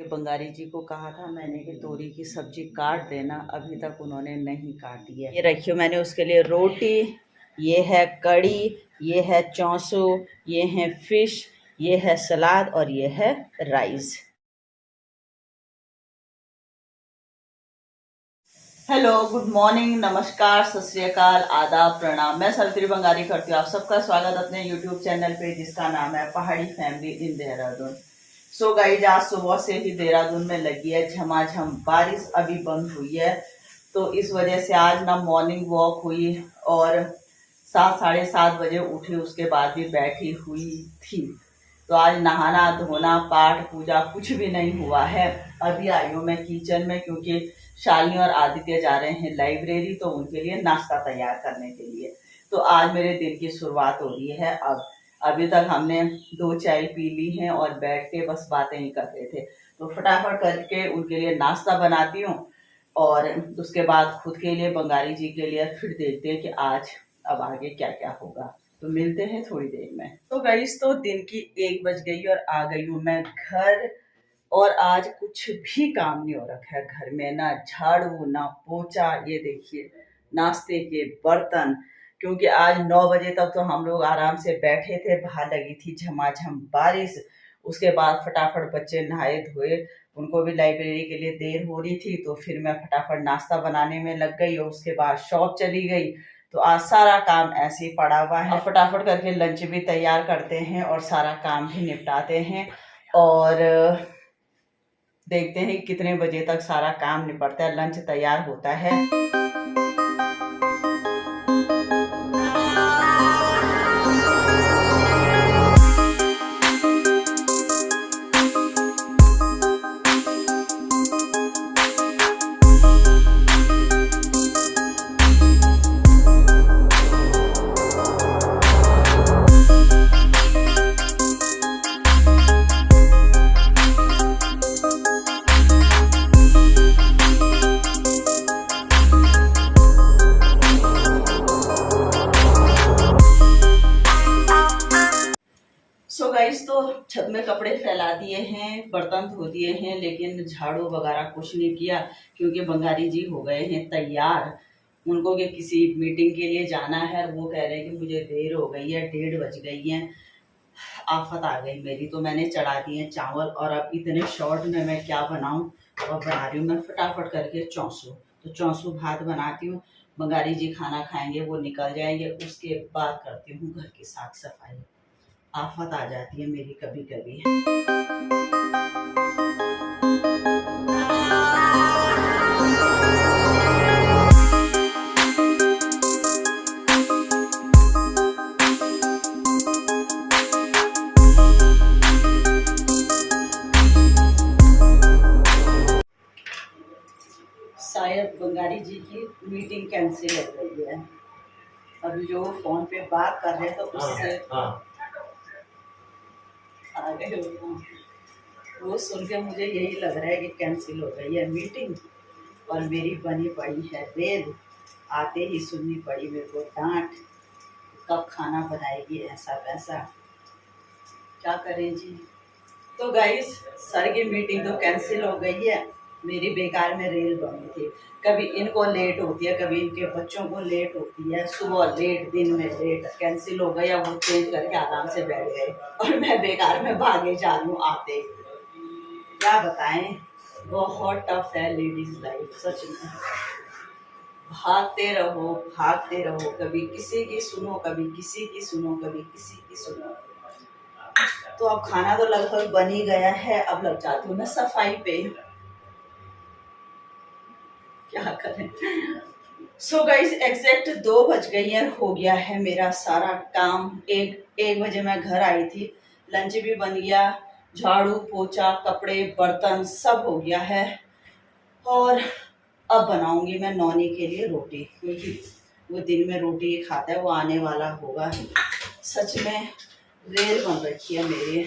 बंगारी जी को कहा था मैंने कि तोरी की सब्जी काट देना, अभी तक उन्होंने नहीं काटी है। ये रखियो मैंने उसके लिए रोटी, ये है कड़ी, ये है चौंसू, ये है फिश, ये है सलाद और ये है राइस। हेलो, गुड मॉर्निंग, नमस्कार, सत श्री अकाल, आदाब, प्रणाम। मैं सवित्री बंगारी करती हूँ आप सबका स्वागत अपने यूट्यूब चैनल पे जिसका नाम है पहाड़ी family in Dehradun. So guys, आज सुबह से ही देहरादून में लगी है झमाझम बारिश, अभी बंद हुई है। तो इस वजह से आज ना मॉर्निंग वॉक हुई और 7 साढ़े 7 बजे उठी, उसके बाद भी बैठी हुई थी। तो आज नहाना धोना पाठ पूजा कुछ भी नहीं हुआ है। अभी आई हूँ मैं किचन में क्योंकि शालिनी और आदित्य जा रहे हैं लाइब्रेरी, तो उनके लिए नाश्ता तैयार करने के लिए। तो आज मेरे दिन की शुरुआत हो रही है। अभी तक हमने 2 चाय पी ली हैं और बैठ के बस बातें ही कर रहे थे। तो फटाफट करके उनके लिए नाश्ता बनाती हूँ और उसके बाद खुद के लिए, बंगारी जी के लिए, फिर देखते हैं कि आज अब आगे क्या क्या होगा। तो मिलते हैं थोड़ी देर में। तो गाइस, तो दिन की 1 बज गई और आ गई हूँ मैं घर। और आज कुछ भी काम नहीं हो रखा है घर में, ना झाड़ू ना पोछा। ये देखिए नाश्ते के बर्तन, क्योंकि आज 9 बजे तक तो हम लोग आराम से बैठे थे, बाहर लगी थी झमाझम बारिश। उसके बाद फटाफट बच्चे नहाए धोए, उनको भी लाइब्रेरी के लिए देर हो रही थी, तो फिर मैं फटाफट नाश्ता बनाने में लग गई और उसके बाद शॉप चली गई। तो आज सारा काम ऐसे ही पड़ा हुआ है। फटाफट करके लंच भी तैयार करते हैं और सारा काम भी निपटाते हैं और देखते हैं कितने बजे तक सारा काम निपटता है, लंच तैयार होता है। सो गाइस, तो छत में कपड़े फैला दिए हैं, बर्तन धो दिए हैं, लेकिन झाड़ू वगैरह कुछ नहीं किया क्योंकि बंगारी जी हो गए हैं तैयार। उनको कि किसी मीटिंग के लिए जाना है, वो कह रहे हैं कि मुझे देर हो गई है, 1:30 बज गई है। आफत आ गई मेरी। तो मैंने चढ़ा दिए चावल और अब इतने शॉर्ट में मैं क्या बनाऊं। और बना रही हूँ मैं फटाफट करके चौंसू। तो चौंसू भात बनाती हूँ, बंगारी जी खाना खाएंगे, वो निकल जाएंगे, उसके बाद करती हूँ घर की साफ सफाई। आफत आ जाती है मेरी कभी कभी। शायद बंगारी जी की मीटिंग कैंसिल हो गई है। अभी जो फोन पे बात कर रहे हैं तो उससे आ गए वो सुन के मुझे यही लग रहा है कि कैंसिल हो गई है मीटिंग और मेरी बनी पड़ी है रेल। आते ही सुननी पड़ी मेरे को डांट, कब खाना बनाएगी, ऐसा वैसा, क्या करें जी। तो गाइस, सर की मीटिंग तो कैंसिल हो गई है, मेरी बेकार में रेल बनी थी। कभी इनको लेट होती है, कभी इनके बच्चों को लेट होती है, सुबह लेट दिन में लेट। कैंसिल हो गया, वो चेंज करके आराम से बैठ गए और मैं बेकार में भागे जा रही हूँ आते। क्या बताएं, बहुत टफ है लेडीज लाइफ सच में। भागते रहो, कभी किसी की सुनो, कभी किसी की सुनो, कभी किसी की सुनो। तो अब खाना तो लगभग बन ही गया है, अब लग जाती हूँ मैं सफाई पे। क्या करें। सो गाइस, एग्जैक्ट 2 बज गई है, हो गया है मेरा सारा काम। एक बजे मैं घर आई थी, लंच भी बन गया, झाड़ू पोछा कपड़े बर्तन सब हो गया है। और अब बनाऊंगी मैं नौनी के लिए रोटी, क्योंकि वो दिन में रोटी ही खाता है, वो आने वाला होगा। सच में रेल बन रखी है मेरी।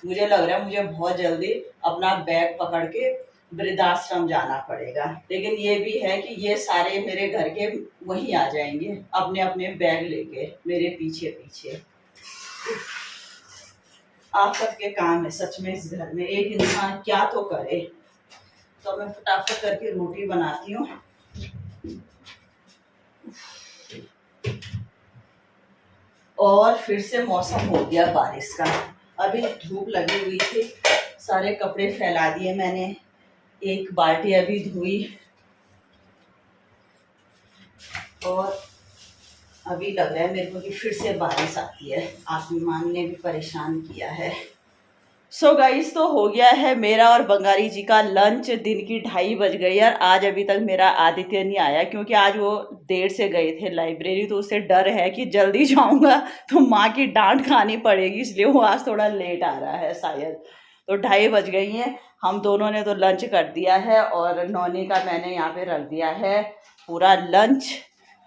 मुझे लग रहा है मुझे बहुत जल्दी अपना बैग पकड़ के वृद्धाश्रम जाना पड़ेगा। लेकिन ये भी है कि ये सारे मेरे घर के वहीं आ जाएंगे अपने अपने बैग लेके मेरे पीछे पीछे। आफत के काम है सच में इस घर में, एक इंसान क्या तो करे। तो मैं फटाफट करके रोटी बनाती हूँ। और फिर से मौसम हो गया बारिश का। अभी धूप लगी हुई थी, सारे कपड़े फैला दिए मैंने, एक बाल्टी अभी धोई और अभी लग रहा है मेरे को कि फिर से बारिश आती है। आसमान ने भी परेशान किया है। सो गाइस, तो हो गया है मेरा और बंगारी जी का लंच। दिन की 2:30 बज गई और आज अभी तक मेरा आदित्य नहीं आया, क्योंकि आज वो देर से गए थे लाइब्रेरी, तो उसे डर है कि जल्दी जाऊंगा तो माँ की डांट खानी पड़ेगी, इसलिए वो आज थोड़ा लेट आ रहा है शायद। तो 2:30 बज गई हैं। हम दोनों ने तो लंच कर दिया है और नौनी का मैंने यहाँ पे रख दिया है पूरा लंच।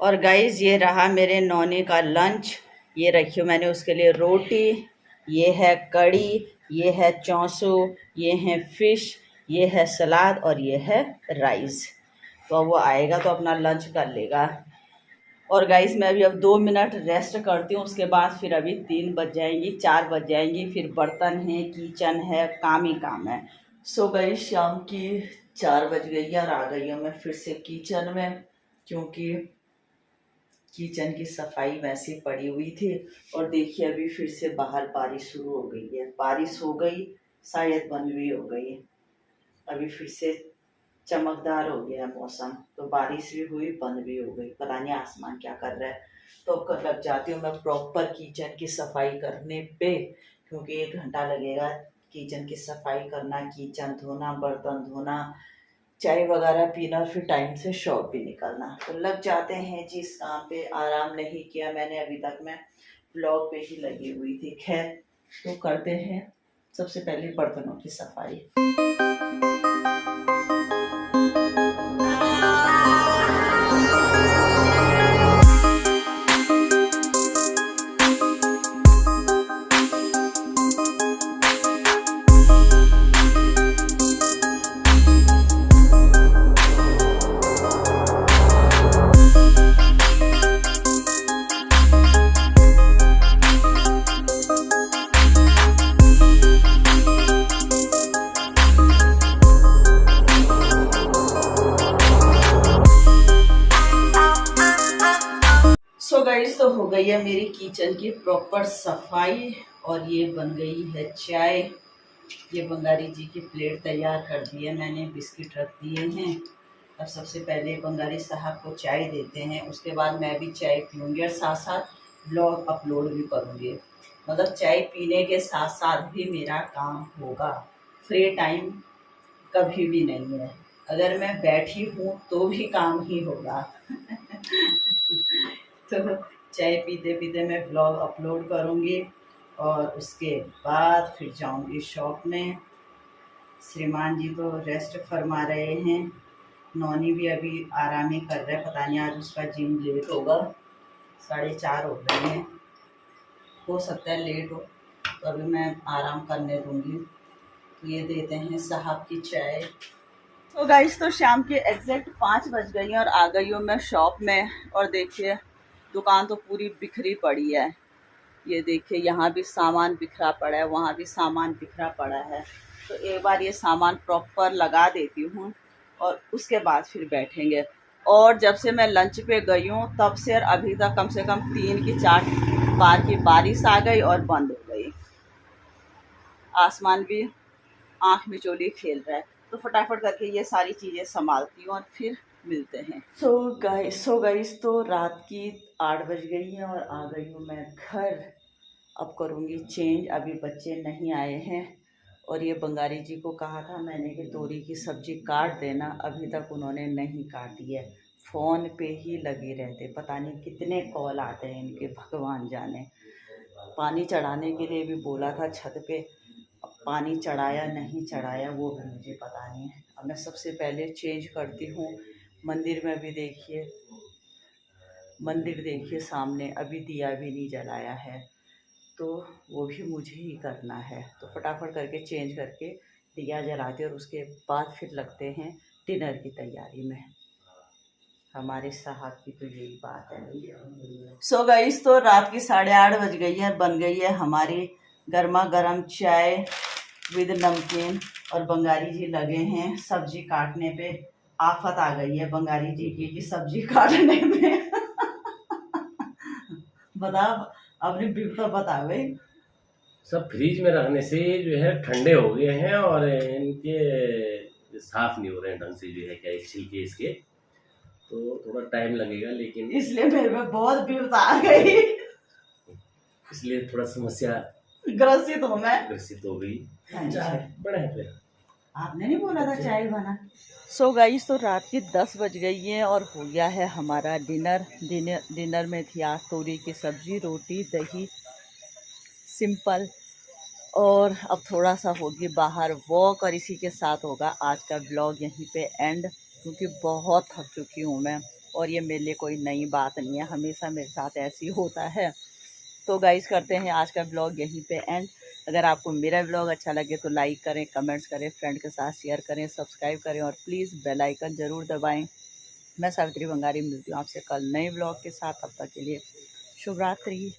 और गाइस, ये रहा मेरे नौनी का लंच। ये रखी हूँ मैंने उसके लिए रोटी, ये है कड़ी, ये है चौंसू, ये है फिश, ये है सलाद और ये है राइस। तो अब वो आएगा तो अपना लंच कर लेगा। और गाइस, मैं अभी अब 2 मिनट रेस्ट करती हूँ, उसके बाद फिर अभी 3 बज जाएंगी, 4 बज जाएंगी, फिर बर्तन है, किचन है, काम ही काम है। सो गाइस, शाम की 4 बज गई है और आ गई हूँ मैं फिर से किचन में, क्योंकि किचन की सफाई वैसे पड़ी हुई थी। और देखिए अभी फिर से बाहर बारिश शुरू हो गई है। बारिश हो गई, शायद बंद भी हो गई। अभी फिर से चमकदार हो गया मौसम, तो बारिश भी हुई, बंद भी हो गई। पता नहीं आसमान क्या कर रहा है। तो अब कर लग जाती हूँ मैं प्रॉपर किचन की सफाई करने पे, क्योंकि 1 घंटा लगेगा किचन की सफाई करना, किचन धोना, बर्तन धोना, चाय वगैरह पीना, फिर टाइम से शॉप भी निकलना। तो लग जाते हैं जी इस काम पे। आराम नहीं किया मैंने अभी तक, मैं ब्लॉग पे ही लगी हुई थी। खैर, तो करते हैं सबसे पहले बर्तनों की सफाई। सो गाइस, तो हो गई है मेरी किचन की प्रॉपर सफाई। और ये बन गई है चाय। ये बंगारी जी की प्लेट तैयार कर दी है मैंने, बिस्किट रख दिए हैं। अब सबसे पहले बंगारी साहब को चाय देते हैं, उसके बाद मैं भी चाय पीऊँगी और साथ साथ ब्लॉग अपलोड भी करूँगी। मतलब चाय पीने के साथ साथ भी मेरा काम होगा। फ्री टाइम कभी भी नहीं है, अगर मैं बैठी हूँ तो भी काम ही होगा। तो चाय पीते पीते मैं ब्लॉग अपलोड करूँगी और उसके बाद फिर जाऊँगी शॉप में। श्रीमान जी तो रेस्ट फरमा रहे हैं, नौनी भी अभी आराम ही कर रहा है। पता नहीं आज उसका जिम लेट होगा, 4:30 हो गए हैं, हो सकता है लेट हो, तो अभी मैं आराम करने दूँगी। तो ये देते हैं साहब की चाय। तो गाइस, तो शाम के एग्जैक्ट 5 बज गई हैं और आ गई हूँ मैं शॉप में। और देखिए दुकान तो पूरी बिखरी पड़ी है। ये देखिए यहाँ भी सामान बिखरा पड़ा है, वहाँ भी सामान बिखरा पड़ा है। तो एक बार ये सामान प्रॉपर लगा देती हूँ और उसके बाद फिर बैठेंगे। और जब से मैं लंच पे गई हूँ तब से अभी तक कम से कम 3 की 4 बार की बारिश आ गई और बंद हो गई। आसमान भी आँख मिचोली खेल रहा है। तो फटाफट करके ये सारी चीज़ें संभालती हूँ और फिर मिलते हैं। सो गाइस, तो रात की 8 बज गई हैं और आ गई हूँ मैं घर। अब करूँगी चेंज, अभी बच्चे नहीं आए हैं। और ये बंगारी जी को कहा था मैंने कि तोरी की सब्ज़ी काट देना, अभी तक उन्होंने नहीं काटी है। फ़ोन पे ही लगे रहते, पता नहीं कितने कॉल आते हैं इनके, भगवान जाने। पानी चढ़ाने के लिए भी बोला था छत पे, अब पानी चढ़ाया नहीं चढ़ाया वो भी मुझे पता नहीं है। अब मैं सबसे पहले चेंज करती हूँ। मंदिर में भी देखिए, मंदिर देखिए सामने अभी दिया भी नहीं जलाया है, तो वो भी मुझे ही करना है। तो फटाफट करके चेंज करके दिया जलाते और उसके बाद फिर लगते हैं डिनर की तैयारी में। हमारे साहब की तो यही बात है। सो गाइस, तो रात की 8:30 बज गई है, बन गई है हमारी गर्मा गर्म चाय विद नमकीन, और बंगारी जी लगे हैं सब्जी काटने पे। आफत आ गई है बंगारी जी की कि सब्जी काटने में। बता, अपनी बिप तो बता भाई। सब फ्रीज में रखने से जो है ठंडे हो गए हैं और इनके साफ नहीं हो रहे हैं ढंग से, जो है क्या छिलके इसके, तो थोड़ा टाइम लगेगा, लेकिन इसलिए मेरे में बहुत बिप आ गई, इसलिए थोड़ा समस्या ग्रसित हूँ मैं। ग्रसित हो गई। हाँ जी। चाय बना फिर आपने नहीं बोला था चाय बना। सो गाइस, तो रात की 10 बज गई है और हो गया है हमारा डिनर में थी आज तोरी की सब्जी, रोटी, दही, सिंपल। और अब थोड़ा सा होगी बाहर वॉक, और इसी के साथ होगा आज का ब्लॉग यहीं पे एंड, क्योंकि बहुत थक चुकी हूँ मैं। और ये मेरे लिए कोई नई बात नहीं है, हमेशा मेरे साथ ऐसे ही होता है। तो गाइस, करते हैं आज का ब्लॉग यहीं पे एंड। अगर आपको मेरा ब्लॉग अच्छा लगे तो लाइक करें, कमेंट्स करें, फ्रेंड के साथ शेयर करें, सब्सक्राइब करें, और प्लीज़ बेल आइकन ज़रूर दबाएं। मैं सावित्री बंगारी मिलती हूँ आपसे कल नए ब्लॉग के साथ। तब तक के लिए शुभ रात्रि।